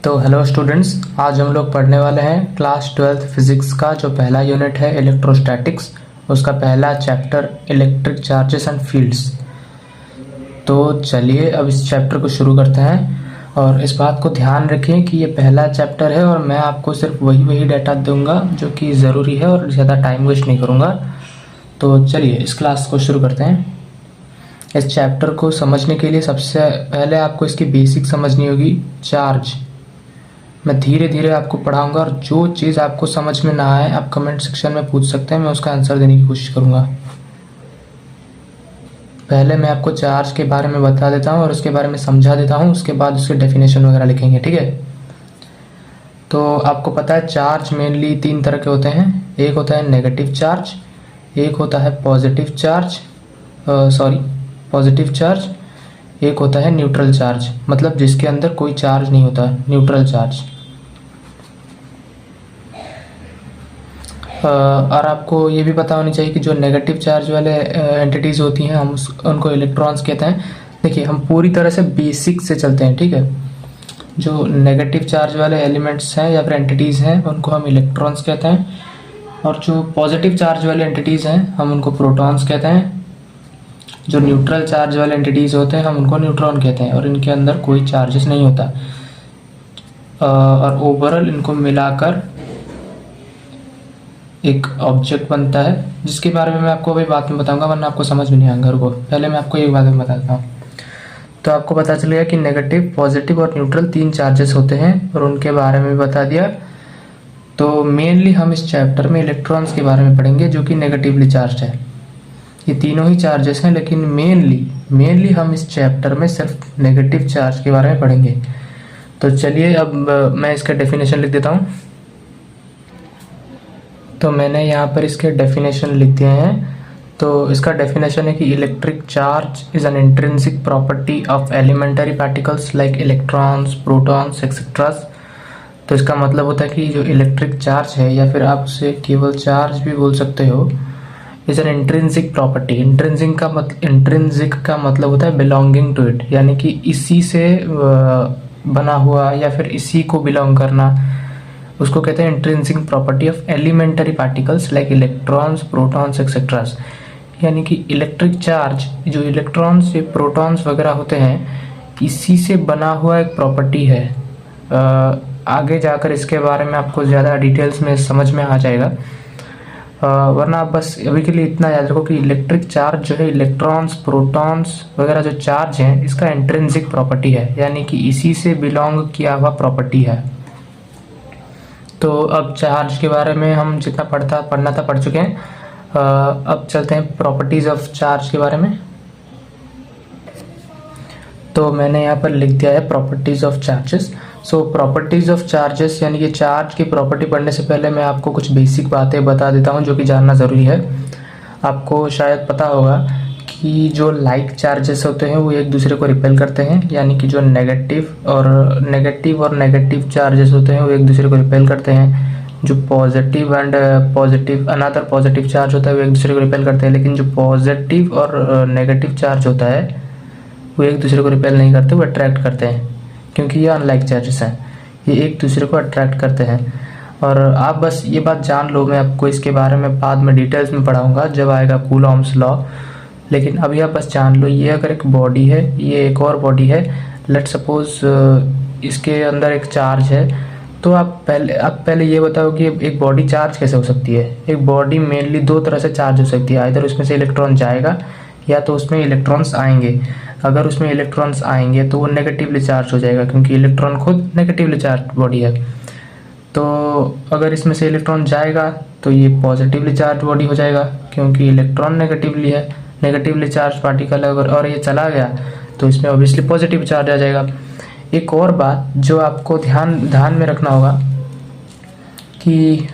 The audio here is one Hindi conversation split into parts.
तो हेलो स्टूडेंट्स, आज हम लोग पढ़ने वाले हैं क्लास 12th फिजिक्स का जो पहला यूनिट है इलेक्ट्रोस्टैटिक्स, उसका पहला chapter electric charges and fields. तो चलिए अब इस चैप्टर को शुरू करते हैं और इस बात को ध्यान रखें कि ये पहला चैप्टर है और मैं आपको सिर्फ वही डाटा दूंगा जो कि ज़रूरी है और ज़्यादा टाइम वेस्ट नहीं करूँगा। तो चलिए इस क्लास को शुरू करते हैं। इस चैप्टर को समझने के लिए सबसे पहले आपको इसकी बेसिक समझनी होगी, चार्ज। मैं धीरे धीरे आपको पढ़ाऊंगा और जो चीज़ आपको समझ में ना आए आप कमेंट सेक्शन में पूछ सकते हैं, मैं उसका आंसर देने की कोशिश करूंगा। पहले मैं आपको चार्ज के बारे में बता देता हूं और उसके बारे में समझा देता हूं, उसके बाद उसके डेफिनेशन वगैरह लिखेंगे, ठीक है। तो आपको पता है चार्ज मेनली तीन तरह के होते हैं। एक होता है नेगेटिव चार्ज, एक होता है पॉजिटिव चार्ज, एक होता है न्यूट्रल चार्ज, मतलब जिसके अंदर कोई चार्ज नहीं होता, न्यूट्रल चार्ज। और आपको ये भी पता होनी चाहिए कि जो नेगेटिव चार्ज वाले एंटिटीज़ होती हैं हम उनको इलेक्ट्रॉन्स कहते हैं। देखिए हम पूरी तरह से बेसिक से चलते हैं, ठीक है। जो नेगेटिव चार्ज वाले एलिमेंट्स हैं या फिर एंटिटीज़ हैं उनको हम इलेक्ट्रॉन्स कहते हैं, और जो पॉजिटिव चार्ज वाले एंटिटीज़ हैं हम उनको प्रोटॉन्स कहते हैं। जो न्यूट्रल चार्ज वाले एंटिटीज़ होते हैं हम उनको न्यूट्रॉन कहते हैं और इनके अंदर कोई चार्जेस नहीं होता। और ओवरऑल इनको मिलाकर एक ऑब्जेक्ट बनता है जिसके बारे में मैं आपको अभी बाद में बताऊंगा, वरना आपको समझ में नहीं आएगा। रुको, पहले मैं आपको एक बात में बताता हूँ। तो आपको पता चल गया कि नेगेटिव, पॉजिटिव और न्यूट्रल तीन चार्जेस होते हैं और उनके बारे में बता दिया। तो मेनली हम इस चैप्टर में इलेक्ट्रॉन्स के बारे में पढ़ेंगे जो कि नेगेटिवली चार्ज है। ये तीनों ही चार्जेस हैं, लेकिन मेनली हम इस चैप्टर में सिर्फ नेगेटिव चार्ज के बारे में पढ़ेंगे। तो चलिए अब मैं इसका डेफिनेशन लिख देता हूँ। तो मैंने यहाँ पर इसके डेफिनेशन लिख दिए हैं। तो इसका डेफिनेशन है कि electric charge is an intrinsic property of elementary particles like electrons, protons etcetera. तो इसका मतलब होता है कि जो इलेक्ट्रिक चार्ज है, या फिर आप उसे केवल चार्ज भी बोल सकते हो, is an intrinsic property. Intrinsic का मतलब होता है बिलोंगिंग टू इट, यानी कि इसी से बना हुआ या फिर इसी को बिलोंग करना, उसको कहते हैं intrinsic property of elementary particles like electrons, protons etcetera. यानी कि इलेक्ट्रिक चार्ज, जो इलेक्ट्रॉन्स, प्रोटॉन्स वगैरह होते हैं, इसी से बना हुआ एक प्रॉपर्टी है। आगे जाकर इसके बारे में आपको ज़्यादा डिटेल्स में समझ में आ जाएगा, वरना आप बस अभी के लिए इतना याद रखो कि इलेक्ट्रिक चार्ज जो है, इलेक्ट्रॉन्स, प्रोटॉन्स वगैरह जो चार्ज हैं, इसका इंट्रिंसिक प्रॉपर्टी है, यानी कि इसी से बिलोंग किया हुआ प्रॉपर्टी है। तो अब चार्ज के बारे में हम जितना पढ़ना था पढ़ चुके हैं। अब चलते हैं प्रॉपर्टीज ऑफ चार्ज के बारे में। तो मैंने यहाँ पर लिख दिया है properties of charges. So properties of charges यानी कि चार्ज की प्रॉपर्टी पढ़ने से पहले मैं आपको कुछ बेसिक बातें बता देता हूँ जो कि जानना ज़रूरी है। आपको शायद पता होगा कि जो लाइक चार्जेस होते हैं वो एक दूसरे को रिपेल करते हैं, यानी कि जो नेगेटिव और नेगेटिव चार्जेस होते हैं वो एक दूसरे को रिपेल करते हैं। जो positive and another positive charge होता है वो एक दूसरे को रिपेल करते हैं, लेकिन जो पॉजिटिव और नेगेटिव चार्ज होता है वो एक दूसरे को रिपेल नहीं करते, वो अट्रैक्ट करते हैं, क्योंकि ये अनलाइक चार्जेस हैं, ये एक दूसरे को अट्रैक्ट करते हैं। और आप बस ये बात जान लो, मैं आपको इसके बारे में बाद में डिटेल्स में पढ़ाऊँगा जब आएगा कूलॉम्स लॉ। लेकिन अभी आप बस जान लो, ये अगर एक बॉडी है, ये एक और बॉडी है, लेट सपोज इसके अंदर एक चार्ज है, तो आप पहले ये बताओ कि एक बॉडी चार्ज कैसे हो सकती है। एक बॉडी मेनली दो तरह से चार्ज हो सकती है, इधर उसमें से इलेक्ट्रॉन जाएगा या तो उसमें इलेक्ट्रॉन्स आएंगे। अगर उसमें इलेक्ट्रॉन्स आएंगे तो वो नेगेटिवली चार्ज हो जाएगा, क्योंकि इलेक्ट्रॉन खुद नेगेटिवली चार्ज बॉडी है। तो अगर इसमें से इलेक्ट्रॉन जाएगा तो ये पॉजिटिवली चार्ज बॉडी हो जाएगा, क्योंकि इलेक्ट्रॉन नेगेटिवली चार्ज पार्टिकल है। और ये चला गया तो इसमें ऑब्वियसली पॉजिटिव चार्ज आ जाएगा। एक और बात जो आपको ध्यान में रखना होगा कि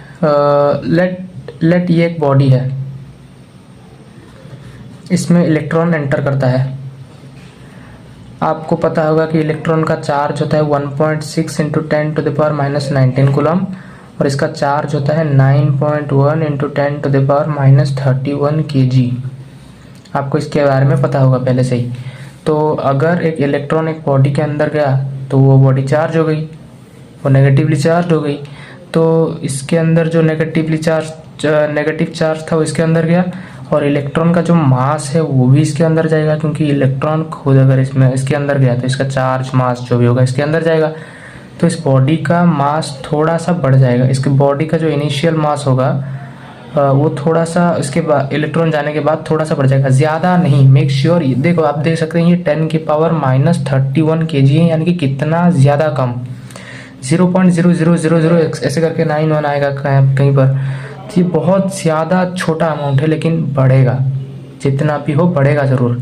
लेट ये एक बॉडी है, इसमें इलेक्ट्रॉन एंटर करता है। आपको पता होगा कि इलेक्ट्रॉन का चार्ज होता है 1.6 इंटू 10⁻⁻19 कूलम, और इसका चार्ज होता है 9.1 इंटू 10⁻31 kg। आपको इसके बारे में पता होगा पहले से ही। तो अगर एक इलेक्ट्रॉन एक बॉडी के अंदर गया तो वो बॉडी चार्ज हो गई, वो नेगेटिवली चार्ज हो गई। तो इसके अंदर जो नेगेटिव चार्ज था वो इसके अंदर गया, और इलेक्ट्रॉन का जो मास है वो भी इसके अंदर जाएगा, क्योंकि इलेक्ट्रॉन खुद अगर इसके अंदर गया तो इसका चार्ज मास जो भी होगा इसके अंदर जाएगा। तो इस बॉडी का मास थोड़ा सा बढ़ जाएगा। इसके बॉडी का जो इनिशियल मास होगा वो थोड़ा सा इसके बाद इलेक्ट्रॉन जाने के बाद थोड़ा सा बढ़ जाएगा, ज़्यादा नहीं। मेक श्योर, देखो आप देख सकते हैं ये 10⁻³ kg है, यानी कि कितना ज़्यादा कम, 0.0000 ऐसे करके 91 आएगा कहीं पर। तो ये बहुत ज़्यादा छोटा अमाउंट है, लेकिन बढ़ेगा, जितना भी हो बढ़ेगा ज़रूर।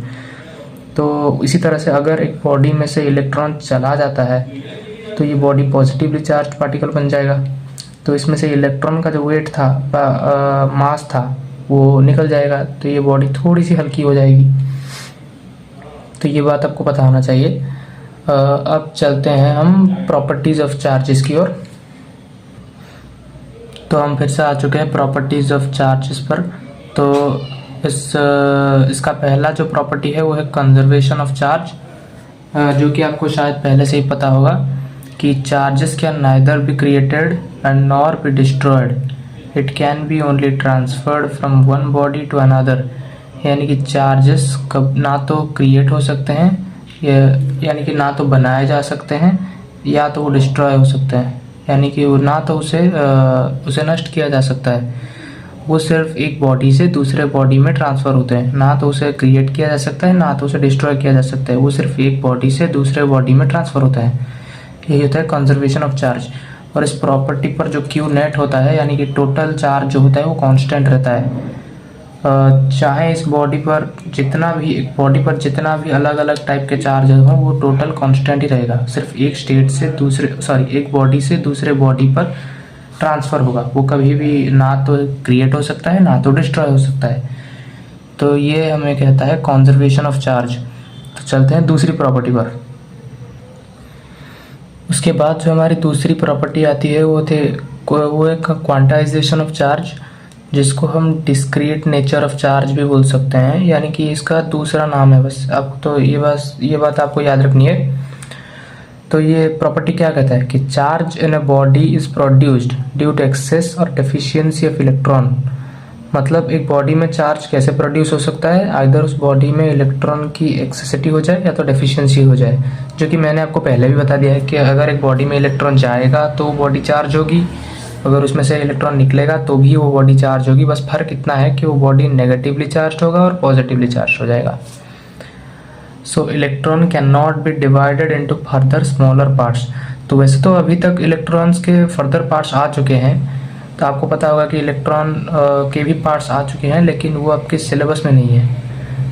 तो इसी तरह से अगर एक बॉडी में से इलेक्ट्रॉन चला जाता है तो ये बॉडी पॉजिटिवली चार्ज पार्टिकल बन जाएगा। तो इसमें से इलेक्ट्रॉन का जो वेट था, मास था, वो निकल जाएगा, तो ये बॉडी थोड़ी सी हल्की हो जाएगी। तो ये बात आपको पता होना चाहिए। अब चलते हैं हम प्रॉपर्टीज़ ऑफ चार्जेस की ओर। तो हम फिर से आ चुके हैं प्रॉपर्टीज़ ऑफ चार्जेस पर। तो इसका पहला जो प्रॉपर्टी है वो है कंजर्वेशन ऑफ चार्ज, जो कि आपको शायद पहले से ही पता होगा कि charges can neither be created and nor be destroyed, it can be only transferred from one body to another. यानी कि चार्जेस कब ना तो क्रिएट हो सकते हैं, यानी कि ना तो बनाए जा सकते हैं, या तो वो डिस्ट्रॉय हो सकते हैं, यानी कि वो ना तो उसे नष्ट किया जा सकता है, वो सिर्फ एक बॉडी से दूसरे बॉडी में ट्रांसफ़र होते हैं। ना तो उसे क्रिएट किया जा सकता है, ना तो उसे डिस्ट्रॉय किया जा सकता है, वो सिर्फ एक बॉडी से दूसरे बॉडी में ट्रांसफ़र होता है। यही होता है कंजर्वेशन ऑफ चार्ज। और इस प्रॉपर्टी पर जो क्यू नेट होता है, यानी कि टोटल चार्ज जो होता है वो कांस्टेंट रहता है। चाहे इस बॉडी पर जितना भी अलग अलग टाइप के चार्ज हों, वो टोटल कांस्टेंट ही रहेगा। सिर्फ एक बॉडी से दूसरे बॉडी पर ट्रांसफ़र होगा, वो कभी भी ना तो क्रिएट हो सकता है, ना तो डिस्ट्रॉय हो सकता है। तो ये हमें कहता है कंजर्वेशन ऑफ चार्ज। तो चलते हैं दूसरी प्रॉपर्टी पर। उसके बाद जो हमारी दूसरी प्रॉपर्टी आती है वो है क्वांटाइजेशन ऑफ चार्ज, जिसको हम डिस्क्रीट नेचर ऑफ चार्ज भी बोल सकते हैं, यानी कि इसका दूसरा नाम है। बस आपको तो ये बात आपको याद रखनी है। तो ये प्रॉपर्टी क्या कहता है कि charge in a body is produced due to excess और डेफिशिएंसी ऑफ इलेक्ट्रॉन। मतलब एक बॉडी में चार्ज कैसे प्रोड्यूस हो सकता है, आइदर उस बॉडी में इलेक्ट्रॉन की एक्सेसिटी हो जाए या तो डेफिशिएंसी हो जाए, जो कि मैंने आपको पहले भी बता दिया है कि अगर एक बॉडी में इलेक्ट्रॉन जाएगा तो बॉडी चार्ज होगी, अगर उसमें से इलेक्ट्रॉन निकलेगा तो भी वो बॉडी चार्ज होगी। बस फर्क इतना है कि वो बॉडी नेगेटिवली चार्ज होगा और पॉजिटिवली चार्ज हो जाएगा। सो electron can not be divided into further smaller parts. तो वैसे तो अभी तक इलेक्ट्रॉन्स के फर्दर पार्ट्स आ चुके हैं, तो आपको पता होगा कि इलेक्ट्रॉन के भी पार्ट्स आ चुके हैं, लेकिन वो आपके सिलेबस में नहीं है।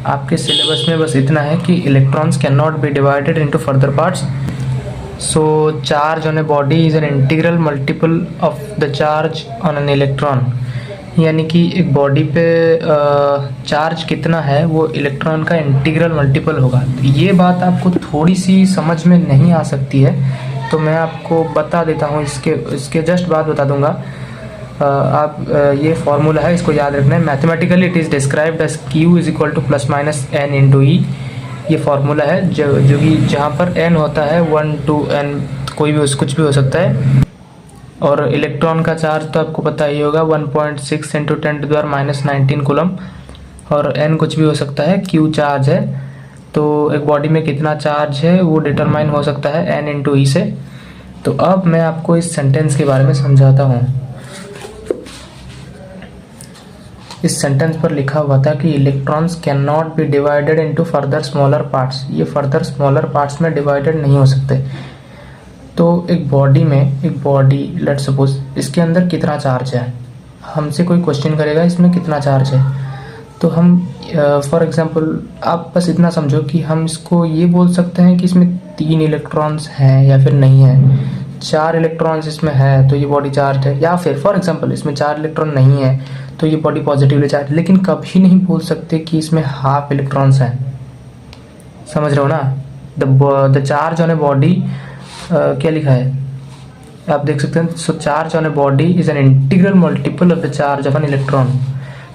आपके सिलेबस में बस इतना है कि electrons can not be divided into further parts. So charge on a body is an integral multiple of the charge on an electron. यानी कि एक बॉडी पे चार्ज कितना है वो इलेक्ट्रॉन का इंटीग्रल मल्टीपल होगा। तो ये बात आपको थोड़ी सी समझ में नहीं आ सकती है, तो मैं आपको बता देता हूँ, इसके जस्ट बाद बता दूंगा। आप ये फॉर्मूला है, इसको याद रखना है। Mathematically it is described as Q is equal to +-n into E। ये फार्मूला है जो कि जहाँ पर n होता है 1 to n, कुछ भी हो सकता है। और इलेक्ट्रॉन का चार्ज तो आपको पता ही होगा 1.6 × 10⁻19 कूलम, और n कुछ भी हो सकता है, Q चार्ज है। तो एक बॉडी में कितना चार्ज है वो डिटरमाइन हो सकता है n इंटू E से। तो अब मैं आपको इस सेंटेंस के बारे में समझाता हूँ। इस सेंटेंस पर लिखा हुआ था कि electrons can not be divided into further smaller parts. ये फर्दर स्मॉलर पार्ट्स में डिवाइडेड नहीं हो सकते। तो एक बॉडी लेट्स सपोज इसके अंदर कितना चार्ज है, हमसे कोई क्वेश्चन करेगा इसमें कितना चार्ज है, तो हम फॉर एग्जांपल आप बस इतना समझो कि हम इसको ये बोल सकते हैं कि इसमें 3 इलेक्ट्रॉन्स हैं या फिर नहीं है। 4 इलेक्ट्रॉन्स इसमें है तो ये बॉडी चार्ज है, या फिर फॉर एग्जांपल इसमें 4 इलेक्ट्रॉन नहीं है तो ये बॉडी पॉजिटिवली चार्ज। लेकिन कभी नहीं बोल सकते कि इसमें हाफ इलेक्ट्रॉन्स हैं। समझ रहे हो ना। The charge on a body क्या लिखा है आप देख सकते हैं। So charge on a body is an integral multiple of the charge of an electron.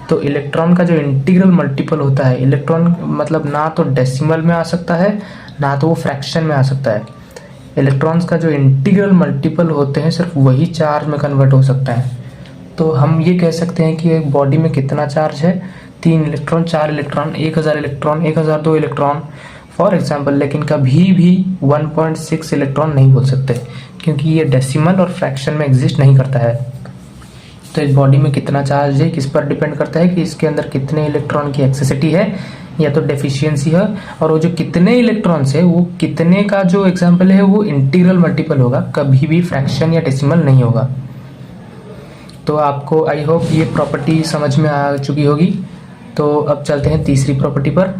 तो इलेक्ट्रॉन का जो इंटीग्रल मल्टीपल होता है, इलेक्ट्रॉन मतलब ना तो डेसिमल में आ सकता है ना तो वो फ्रैक्शन में आ सकता है। इलेक्ट्रॉन्स का जो इंटीग्रल मल्टीपल होते हैं सिर्फ वही चार्ज में कन्वर्ट हो सकता है। तो हम ये कह सकते हैं कि एक बॉडी में कितना चार्ज है, 3 electron, 4 electron, 1000 electron, 1002 electron for example. लेकिन कभी भी 1.6 इलेक्ट्रॉन नहीं बोल सकते क्योंकि ये डेसिमल और फ्रैक्शन में एग्जिस्ट नहीं करता है। तो एक बॉडी में कितना चार्ज है किस पर डिपेंड करता है कि इसके अंदर कितने इलेक्ट्रॉन की एक्सेसिटी है या तो डेफिशिएंसी है, और वो जो कितने इलेक्ट्रॉन्स है वो कितने का जो एग्जाम्पल है वो इंटीग्रल मल्टीपल होगा, कभी भी फ्रैक्शन या डेसिमल नहीं होगा। तो आपको आई होप ये प्रॉपर्टी समझ में आ चुकी होगी। तो अब चलते हैं तीसरी प्रॉपर्टी पर।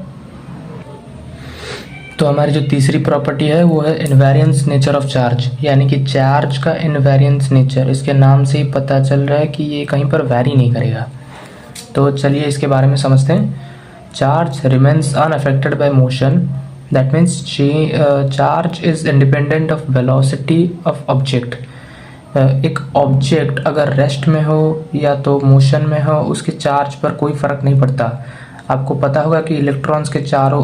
तो हमारी जो तीसरी प्रॉपर्टी है वो है इनवेरिएंस नेचर ऑफ चार्ज, यानी कि चार्ज का इनवेरिएंस नेचर। इसके नाम से ही पता चल रहा है कि ये कहीं पर वैरी नहीं करेगा। तो चलिए इसके बारे में समझते हैं। Charge remains unaffected bye motion, that means charge is independent of velocity of object. एक ऑब्जेक्ट अगर रेस्ट में हो या तो मोशन में हो, उसके चार्ज पर कोई फर्क नहीं पड़ता। आपको पता होगा कि इलेक्ट्रॉन्स के चारों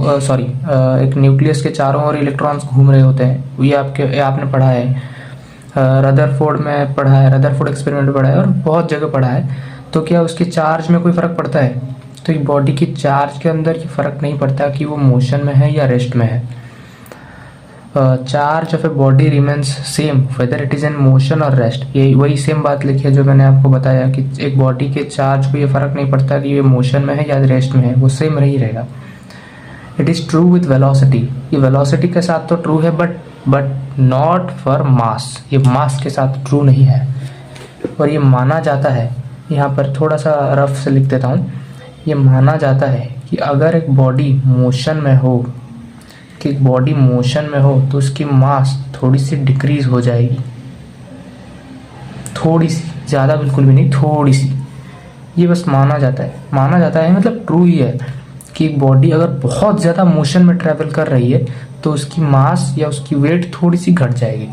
एक न्यूक्लियस के चारों ओर इलेक्ट्रॉन्स घूम रहे होते हैं। ये आपने पढ़ा है, रदरफोर्ड में पढ़ा है, रदरफोर्ड एक्सपेरिमेंट में पढ़ा है और बहुत जगह पढ़ा है। तो क्या उसके चार्ज में कोई फ़र्क पड़ता है? तो एक बॉडी की चार्ज के अंदर ये फ़र्क नहीं पड़ता कि वो मोशन में है या रेस्ट में है। Charge of a body remains same whether it is in motion और रेस्ट। ये वही सेम बात लिखी है जो मैंने आपको बताया कि एक बॉडी के चार्ज को ये फ़र्क नहीं पड़ता कि ये मोशन में है या रेस्ट में है, वो सेम ही रहेगा। It is true with velocity, ये वेलोसिटी के साथ तो ट्रू है बट नॉट फॉर मास, ये मास के साथ ट्रू नहीं है। और ये माना जाता है, यहाँ पर थोड़ा सा रफ से लिख देता हूँ, ये माना जाता है कि अगर एक बॉडी मोशन में हो तो उसकी मास थोड़ी सी डिक्रीज हो जाएगी, थोड़ी सी, ज़्यादा बिल्कुल भी नहीं, थोड़ी सी। ये बस माना जाता है मतलब ट्रू ही है कि एक बॉडी अगर बहुत ज़्यादा मोशन में ट्रैवल कर रही है तो उसकी मास या उसकी वेट थोड़ी सी घट जाएगी।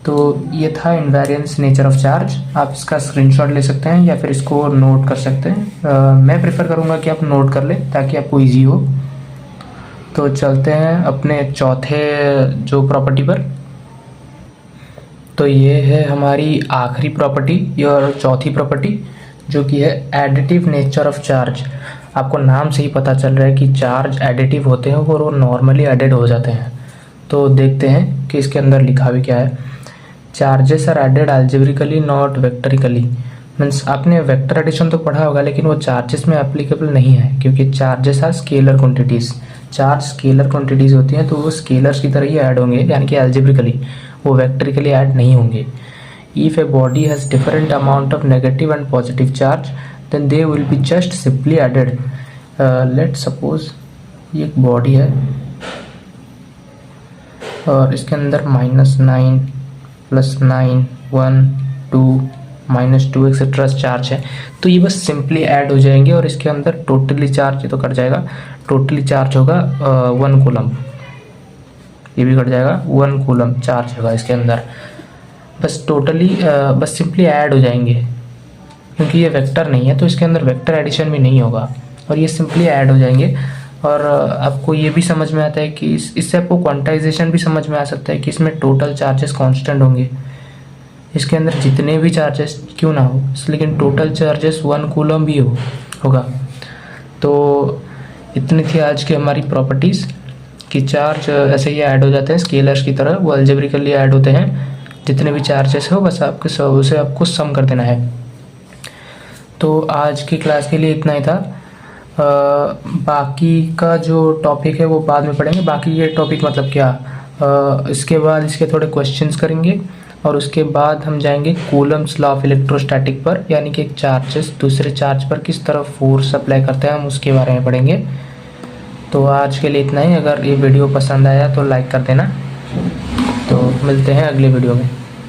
तो ये था इनवेरिएंस नेचर ऑफ चार्ज। आप इसका स्क्रीनशॉट ले सकते हैं या फिर इसको नोट कर सकते हैं। मैं प्रेफर करूँगा कि आप नोट कर लें ताकि आपको ईजी हो। तो चलते हैं अपने चौथे जो प्रॉपर्टी पर। तो ये है हमारी आखिरी प्रॉपर्टी और चौथी प्रॉपर्टी जो कि है एडिटिव नेचर ऑफ चार्ज। आपको नाम से ही पता चल रहा है कि चार्ज एडिटिव होते हैं और वो नॉर्मली एडेड हो जाते हैं। तो देखते हैं कि इसके अंदर लिखा भी क्या है। Charges are added algebraically not vectorially. Means आपने वेक्टर एडिशन तो पढ़ा होगा लेकिन वो चार्जेस में एप्लीकेबल नहीं है क्योंकि charges are scalar quantities. Charge scalar quantities होती हैं तो वो स्केलर्स की तरह ही ऐड होंगे, यानी कि अलजेब्रिकली, वो वेक्टरिकली ऐड नहीं होंगे। If a body has different amount of negative and positive charge then they will be just simply added. Let suppose ये एक बॉडी है और इसके अंदर -9 +9 1 2 -2 एक्सेट्रा चार्ज है, तो ये बस सिंपली ऐड हो जाएंगे और इसके अंदर टोटली चार्ज ये तो कट जाएगा, टोटली चार्ज होगा 1 कूलम, ये भी कट जाएगा, 1 कूलम चार्ज होगा इसके अंदर। बस टोटली बस सिंपली ऐड हो जाएंगे क्योंकि ये वेक्टर नहीं है तो इसके अंदर वेक्टर एडिशन भी नहीं होगा और ये सिंपली ऐड हो जाएंगे। और आपको ये भी समझ में आता है कि इससे आपको क्वांटाइजेशन भी समझ में आ सकता है कि इसमें टोटल चार्जेस कांस्टेंट होंगे। इसके अंदर जितने भी चार्जेस क्यों ना हो, लेकिन टोटल चार्जेस 1 कूलम भी होगा। तो इतनी थी आज की हमारी प्रॉपर्टीज़ कि चार्ज ऐसे ही ऐड हो जाते हैं स्केलर्स की तरह, वो अलजेब्रिकली ऐड होते हैं। जितने भी चार्जेस हो बस उसे आपको सम कर देना है। तो आज की क्लास के लिए इतना ही था। बाकी का जो टॉपिक है वो बाद में पढ़ेंगे। बाकी ये टॉपिक मतलब क्या, इसके बाद इसके थोड़े क्वेश्चंस करेंगे और उसके बाद हम जाएंगे कूलम्स लॉ ऑफ इलेक्ट्रोस्टैटिक पर, यानी कि एक चार्जेस दूसरे चार्ज पर किस तरह फोर्स अप्लाई करते हैं हम उसके बारे में पढ़ेंगे। तो आज के लिए इतना ही। अगर ये वीडियो पसंद आया तो लाइक कर देना। तो मिलते हैं अगले वीडियो में।